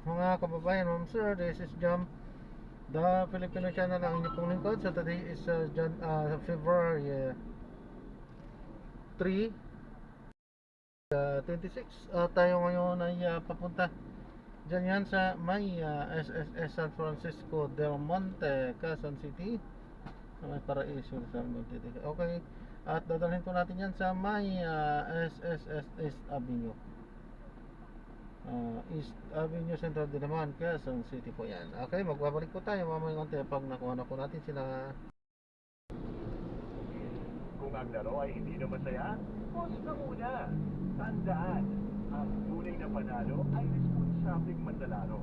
mga kababayan, ma'am sir, this is Jam, the Filipino channel ang inyong pong lingkod. So today is February 3, 26. Tayo ngayon ay papunta dyan yan sa may SSS San Francisco Del Monte, Quezon City. May Paraiso San Monte. Okay, at dadalhin po natin yan sa may SSS East Avenue. East Avenue Central din naman, Quezon City po yan. Okay, magbabalik po tayo mamaya konti pag nakuha na po natin sila. Kung ang laro ay hindi na masaya, pause na muna. Tandaan, ang tunay na panalo ay responsabling manlalaro.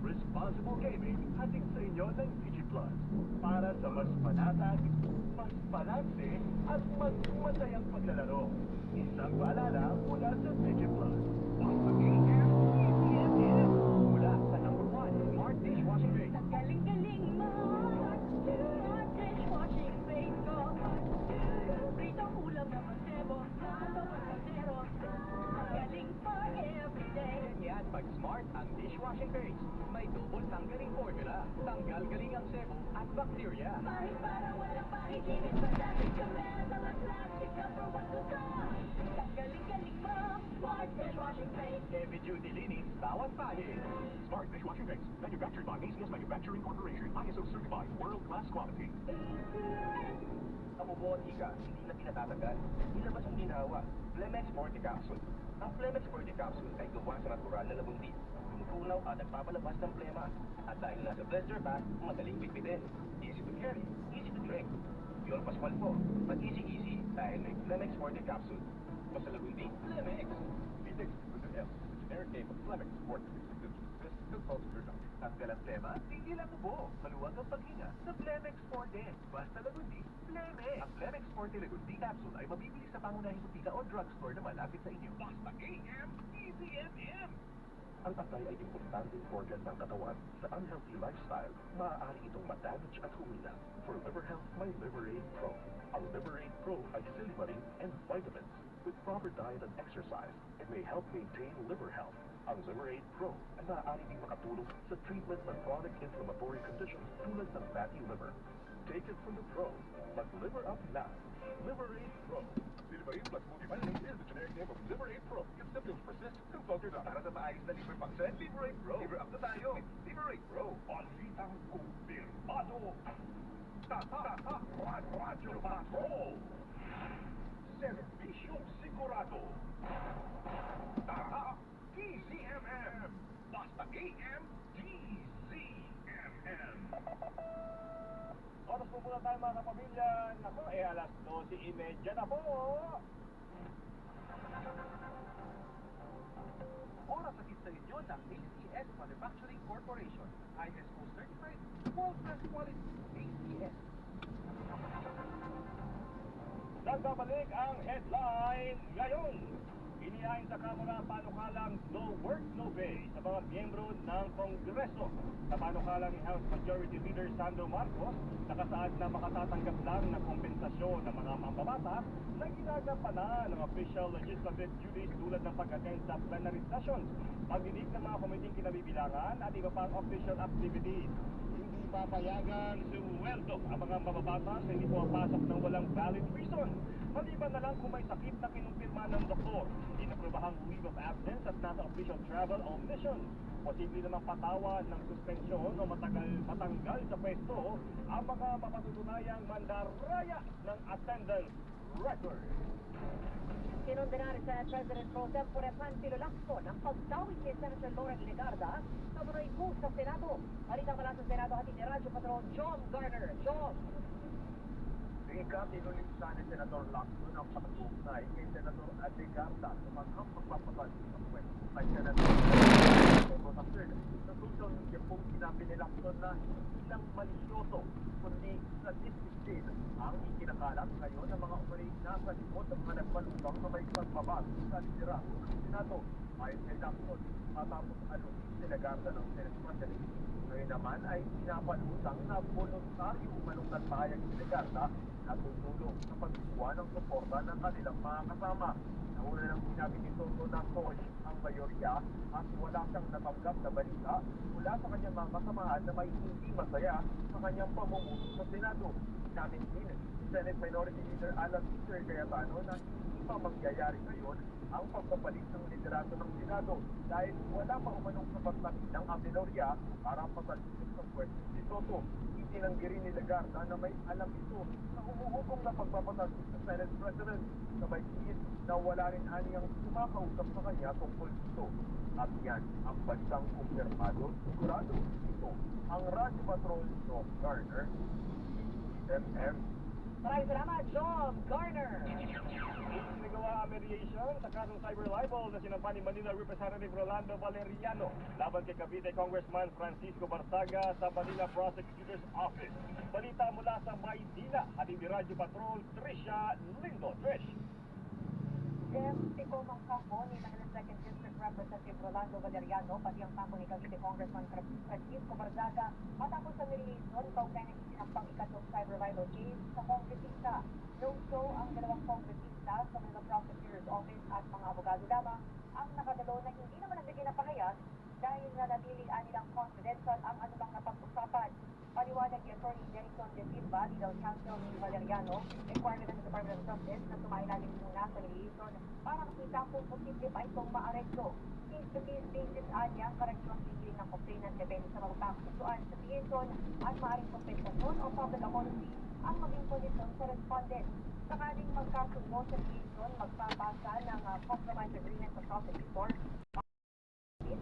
Responsible Gaming hatid sa inyo ng DigiPlus para sa mas panatag, mas balanse at mas masayang paglalaro. Isang paalala mula sa DigiPlus. Mula sa number 1 Smart Dishwashing Base. Galing-galing mo, Smart Dishwashing Base ko. Pritong ulam na masebo, nato masero. Galing for everyday. Yan pag Smart ang dishwashing base. May double tanggaling formula. Tanggal galing ang sebo at bacteria. May para walang mahiginis pa dahil kami mga plastic na produkto. Galing-galing mo, Smart Dishwashing Base. Heavy duty linis bawat pahid. Smart Dishwashing Base. Manufactured by ACS Manufacturing Corporation. ISO certified. World-class quality. Kamubo at ika, hindi na pinatatagal. Ilabas ang ginawa. Flemex Forte Capsule. Ang Flemex Forte Capsule ay gawa sa natural na labundi. Tumutunaw at nagpapalabas ng plema. At dahil nasa blister pack, madaling bitbitin. Easy to carry, easy to drink. Yun Pascual po. Mag-easy-easy dahil may Flemex Forte Capsule. Basta labundi, Flemex. Pitex with an F. Generic name of Flemex Forte. Tanggal ang plema, tigil ang ubo. Maluwag ang paghinga sa Flemex Forte. Basta lagundi, Flemex. Ang Flemex Forte Lagundi Capsule ay mabibili sa pangunahing butika o drugstore na malapit sa inyo. Basta AM, ECMM. Ang atay ay importanteng organ ng katawan. Sa unhealthy lifestyle, maaari itong madamage at humina. For liver health, may Liverade Pro. Ang Liverade Pro ay silimarin and vitamins. With proper diet and exercise, it may help maintain liver health. Ang Liverade Pro ay maaari ding makatulong sa treatment ng chronic inflammatory conditions tulad ng fatty liver. Take it from the pros. Mag-liver up na. Liverade Pro. Silimarin plus multivitamin is the generic name of Liverade Pro. If symptoms persist, consult your doctor. Para sa maayos na liver function, Liverade Pro. Liver up na tayo. Liverade Pro. Palitang kumpirmado. Radyo Patrol. Servisyo sigurado. DZMM. Basta AM, DZMM. Oras po muna tayo mga kapamilya. Naku, alas 12:30 na po. Oras sa sa inyo ng ACS Manufacturing Corporation. ISO certified, world-class quality. ACS. Nagbabalik ang headline ngayon. Inihain sa Kamara panukalang no work, no pay sa mga miyembro ng Kongreso. Sa panukalang ni House Majority Leader Sandro Marcos, nakasaad na makatatanggap lang ng kompensasyon ng mga mambabatas na ginagampanan ng official legislative duties tulad ng pag-attend sa plenary sessions, pagdinig ng mga komiting kinabibilangan at iba pang official activities. Hindi papayagan sumweldo ang mga mababatas na hindi pumapasok ng walang valid reason. Maliban na lang kung may sakit na kinumpirma ng doktor, inaprobahang leave of absence at nasa official travel o mission. Posible namang patawan ng suspensyon o matanggal sa pwesto ang mga mapatutunayang mandaraya ng attendance record. Kinondena ni Senate President Pro Tempore Panfilo Lacson ang pagdawit ni Senator Lauren Legarda sa Manoyko sa Senado. Halika mula sa Senado hatid ni Radyo Patrol John Garner. John! Inulit sa ni Senator Lacson ang pagkukusay kay Senator Legarda sa mga pagpapabalik sa kwento. Kay Senator Natutong yung pong sinabi ni Lacson na ilang malisyoso kundi sadistic din ang ikinakalat ngayon ng mga umaring nasa likod ng mga nagbalutang na may pagbabag sa liderato ng Senado. Ayon kay Lacson, matapos alunin si Legarda ng Senate President. Ngayon naman ay pinapalutang na voluntaryo umanong nagpahayag si Legarda na tutulong sa pagkuha ng suporta ng kanilang mga kasama. Una nang sinabi ni Soto na solid ang mayorya at wala siyang natanggap na balita mula sa kanyang mga kasamahan na may hindi masaya sa kanyang pamumuno sa Senado. Sinabi din ni Senate Minority Leader Alan Peter Cayetano na hindi pa mangyayari ngayon ang pagpapalit ng liderato ng Senado dahil wala pa umanong sapat na bilang ang minorya para patalisin sa pwesto si Soto. Itinanggi rin ni Legarda na may alam ito sa umuukong na pagpapatalsik sa Senate President. Sabay tiis na wala rin aniyang kumakausap sa kanya tungkol dito. At yan ang balitang kumpirmado, sigurado ito ang Radyo Patrol John Garner, FM. Maraming salamat, John Garner. Sinagawa ang mediation sa kasong cyber libel na sinampa ni Manila Representative Rolando Valeriano laban kay Cavite Congressman Francisco Barsaga sa Manila Prosecutor's Office. Balita mula sa Maynila, ating ni Radyo Patrol, Trisha Lindo. Trish. Skeptiko ng kampo ni Manila 2nd District Representative Rolando Valeriano pati ang kampo ni Cavite Congressman Francisco Barzaga matapos sa nililison kaugnay ng isinampang ikatlong cyber libel case sa kongresista. No-show ang dalawang kongresista sa Manila Prosecutor's Office at mga abogado lamang ang nakadalo na hindi naman nagbigay ng pahayag dahil nanatiling nilang confidential ang anulang napag-usapan. Paliwanag ni Atty. Denison De Silva, legal counsel ni Valeriano, requirement ng Department of Justice na sumailalim muna sa liaison para makita kung posible pa itong maaresto. Case-to-case basis niya ang karakterang pigil ng complainant depende sa mga pagkusuan sa liaison at maaaring kompensasyon o public apology ang maging kondisyon sa respondent. Sakaling magkasundo sa liaison, magpapasa ng compromise agreement sa prosecutor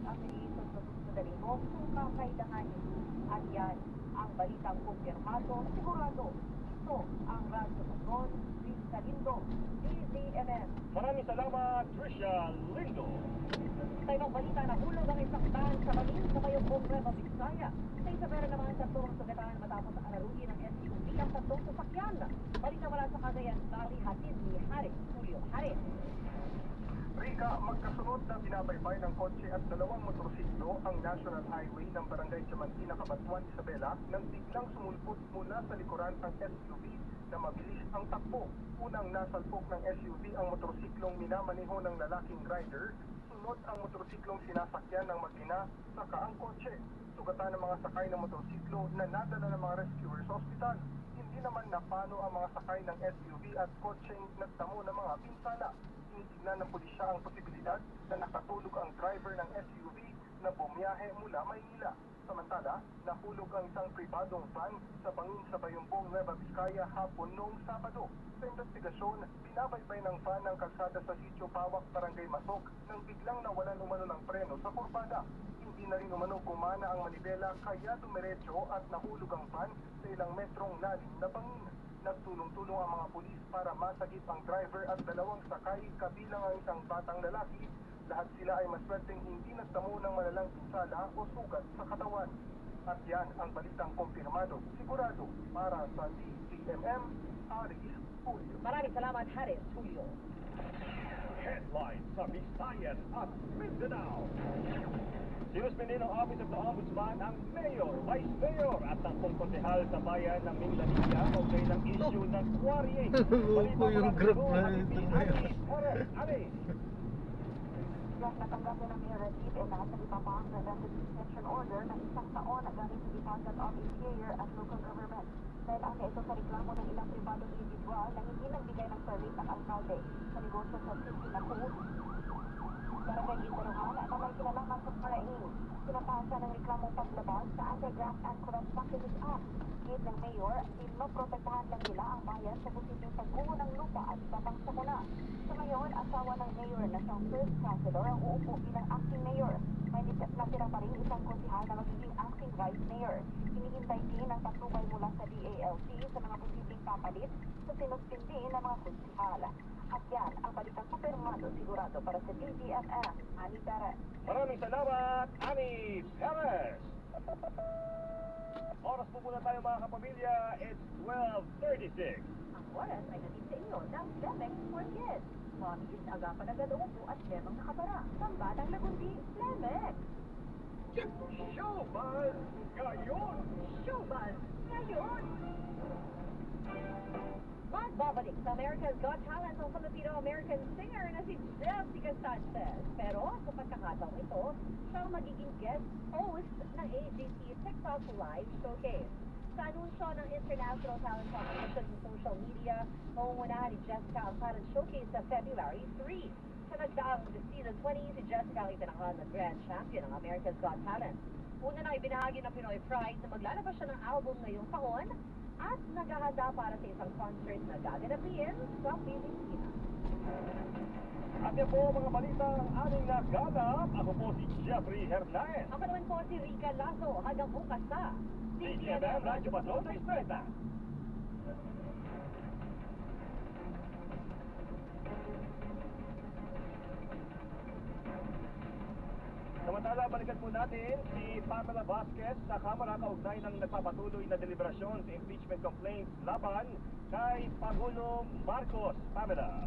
ang liaison sa susunod na linggo kung kakailanganin. At yan ang balitang kumpirmado, sigurado. Ito ang Radyo Patrol, Trisha Lindo, DZMM. Maraming salamat, Trisha Lindo. Sa ibang balita, nahulog ang isang van sa Manin sa Mayobong Nueva Vizcaya. Sa Isabela naman sa turong sugatan matapos araruhin ng SUV ang tatlong sasakyan. Balita wala sa Cagayan Valley, hatid ni Haris Julio. Haris. Rika, magkasunod na binabaybay ng kotse at dalawang motorsiklo ang National Highway ng Barangay Diamantina, Cabanatuan, Isabela nang biglang sumulpot mula sa likuran ang SUV na mabilis ang takbo. Unang nasalpok ng SUV ang motorsiklong minamaneho ng lalaking rider, sunod ang motorsiklong sinasakyan ng mag-ina, saka ang kotse. Sugatan ng mga sakay ng motorsiklo na nadala ng mga rescuers sa ospital. Hindi naman napano ang mga sakay ng SUV at kotseng nagtamo ng mga pinsala. Tinitignan ng pulisya ang posibilidad na nakatulog ang driver ng SUV na bumiyahe mula Maynila. Samantala, nahulog ang isang pribadong van sa bangin sa Bayumbong, Nueva Vizcaya hapon noong Sabado. Sa investigasyon, binabaybay ng van ng kalsada sa Sitio Pawak, Barangay Masok nang biglang nawalan umano ng preno sa kurbada. Hindi na rin umano gumana ang manibela kaya dumiretso at nahulog ang van sa ilang metrong lalim na bangin. Nagtulong-tulong ang mga pulis para masagip ang driver at dalawang sakay kabilang ang isang batang lalaki. Lahat sila ay maswerteng hindi nagtamo ng malalang pinsala o sugat sa katawan. At yan ang balitang kumpirmado, sigurado para sa DZMM, Aris Julio. Maraming salamat, Haris Julio. Headlines sa Visayas at Mindanao. Sinuspindi ng Office of the Ombudsman ang Mayor, Vice Mayor at 10 konsehal sa bayan ng Mindanao kaugnay ng issue ng quarrying. Opo, yung grab na ito ngayon. Yung natanggap ng Mayor Rashid ay lahat ng ipapahang preventive detention order ng isang taon na galing sa Department of Interior at Local Government. Dahil ang ito sa reklamo ng ilang pribadong individual na hindi nagbigay ng permit ang alkalde sa negosyo sa City na Barangay Gindaruhan na may kinalaman sa Paraing. Pinapasa ng reklamong paglabas sa Anti-Graft and Corrupt Practices Act. Gate ng Mayor, pinoprotektahan lang nila ang bayan sa posibleng pagkuho ng lupa at iba pang sakuna. Sa ngayon, asawa ng Mayor na siyang First Councilor ang uupo bilang Acting Mayor. May natira pa rin isang konsihal na magiging Acting Vice Mayor. Hinihintay din ang patnubay mula sa DALC sa mga posibleng papalit sa sinuspindi ng mga konsihal. At yan ang balitang kumpirmado sigurado para sa DZMM, Ani Perez. Maraming salamat, Ani Perez! Oras po muna tayo mga kapamilya, it's 12:36. Ang oras ay natin sa inyo ng Flemex for Kids. Mommies, agapan agad upo at lemang nakabara. Pambatang lagundi, Flemex. Showbuzz ngayon! Showbuzz ngayon! Magbabalik sa America's Got Talent ang Filipino-American singer na si Jessica Sanchez. Pero sa pagkakataong ito, siya ang magiging guest host ng AGT TikTok Live Showcase. Sa anunsyo ng International Talent Competition sa social media, maungunahan ni Jessica ang talent showcase sa February 3. Sa nagdaang season 20, si Jessica ang itinakal na Grand Champion ng America's Got Talent. Una na ibinahagi ng Pinoy Pride na maglalabas siya ng album ngayong taon at naghahanda para sa isang concert na gaganapin sa Pilipinas. At yan po mga balita ang aming naganap. Ako po si Jeffrey Hernandez. Ako naman po si Rica Lazo, hanggang bukas sa CGMM Radyo Patrol 630. Samantala, balikan po natin si Pamela Vasquez sa Kamara kaugnay ng nagpapatuloy na deliberasyon sa impeachment complaints laban kay Pangulo Marcos. Pamela.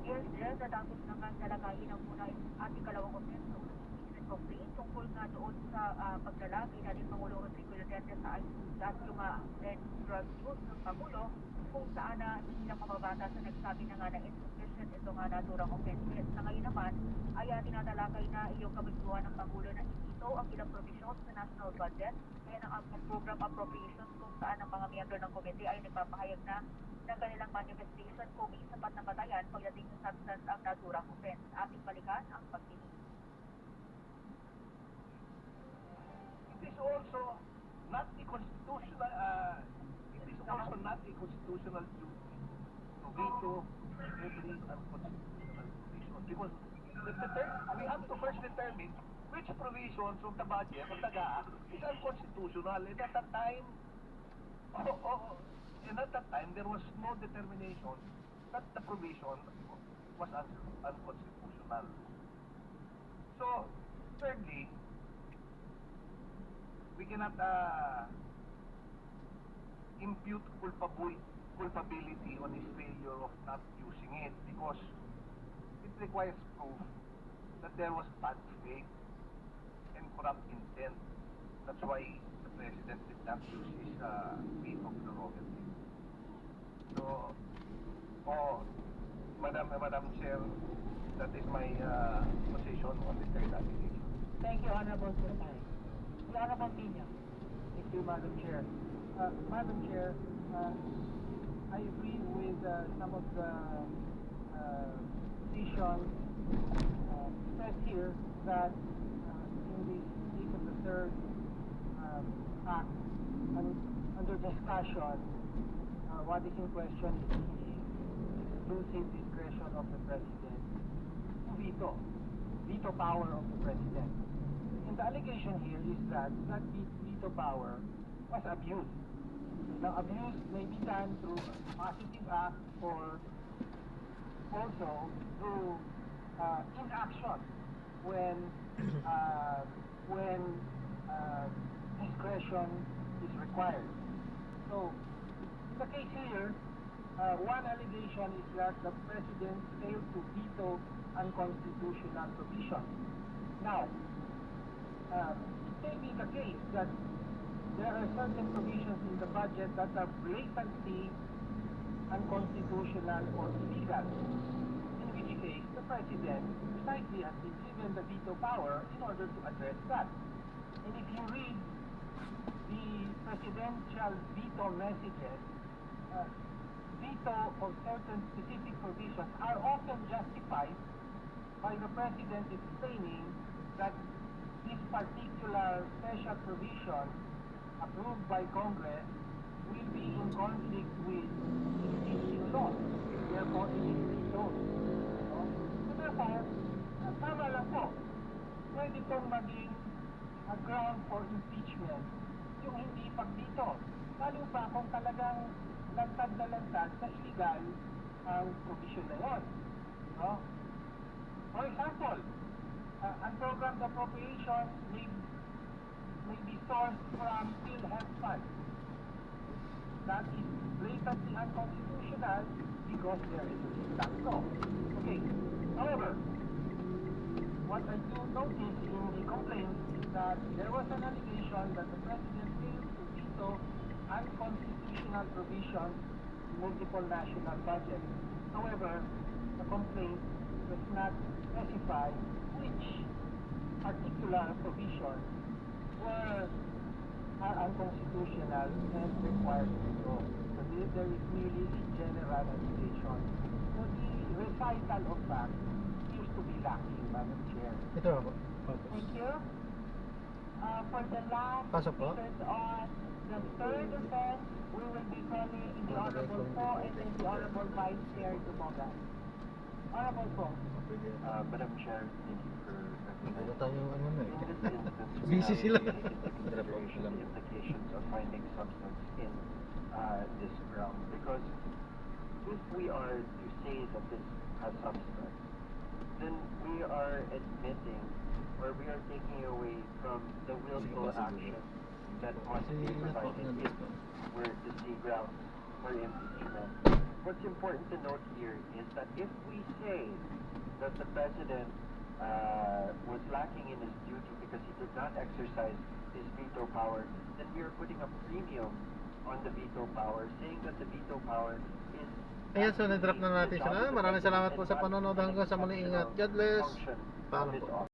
Yes, Jen, natapos na nga talagayin ang muna ating kalawang komento impeachment complaint tungkol nga doon sa paglalagay na ni Pangulong Rodrigo Duterte sa ICC at yung drug use ng Pangulo kung saan na hindi lang mababata sa nagsabi na nga na insufficient ito nga naturang offenses. Sa ngayon naman ay tinatalakay na iyong kabiguan ng Pangulo na ito ang ilang provisions sa national budget kaya ng program appropriations kung saan ang mga miyembro ng komite ay nagpapahayag na ng kanilang manifestation kung may sapat na batayan pagdating sa substance ang naturang offense. Ating balikan ang pagdinig. It is also not a constitutional duty to veto every unconstitutional provision because we have to first determine which provisions of the budget of the GAA is unconstitutional, and at that time there was no determination that the provision was unconstitutional. So, thirdly, we cannot impute culpability on his failure of not using it because it requires proof that there was bad faith and corrupt intent. That's why the President did not use his veto prerogative. So, Madam Chair, that is my position on the third allegation. Thank you, Honorable Secretary. The Honorable Pina. Thank you, Madam Chair. Madam Chair, I agree with some of the positions expressed here that in the case of the third act under discussion, what is in question is the exclusive discretion of the President to veto power of the President. And the allegation here is that veto power was abused. Now, abuse may be done through positive act or also through inaction when discretion is required. So, in the case here, one allegation is that the President failed to veto unconstitutional provisions. Now, it may be the case that there are certain provisions in the budget that are blatantly unconstitutional or illegal, in which case the President precisely has been given the veto power in order to address that. And if you read the presidential veto messages, veto of certain specific provisions are often justified by the President explaining that this particular special provision approved by Congress will be in conflict with existing law. Therefore, it is vetoed. So therefore, tama lang po, pwede itong maging a ground for impeachment yung hindi pag-veto. Lalo pa kung talagang lantad na lantad sa illegal ang provision na yun. No? For example, unprogrammed appropriations may be sourced from PhilHealth funds. That is blatantly unconstitutional because there is a tax law. Okay. However, what I do notice in the complaint is that there was an allegation that the President failed to veto unconstitutional provisions multiple national budgets. However, the complaint does not specify which particular provisions are unconstitutional and required to go. So there is merely a general allegation. So the recital of facts seems to be lacking, Madam Chair. Ito ako. Thank you. For the last Pasok po. speakers on the third offense, we will be calling the Honorable Po and then the Honorable Vice Chair Dumoga. Honorable Po. Madam Chair, thank you for Wala recognizing. tayo ano na In this eh. instance, we Busy have sila. taken into consideration the implications of finding substance in this ground. Because if we are to say that this has substance, then we are admitting or we are taking away from the willful action that must be Kasi provided nako, if we're to see grounds for impeachment. What's important to note here is that if we say that the President was lacking in his duty because he did not exercise his veto power, then we are putting a premium on the veto power, saying that the veto power is Ayan, so na-drop na natin sila. Maraming salamat po sa panonood. Hanggang sa muli, ingat. God bless. function of Paalam his po. office.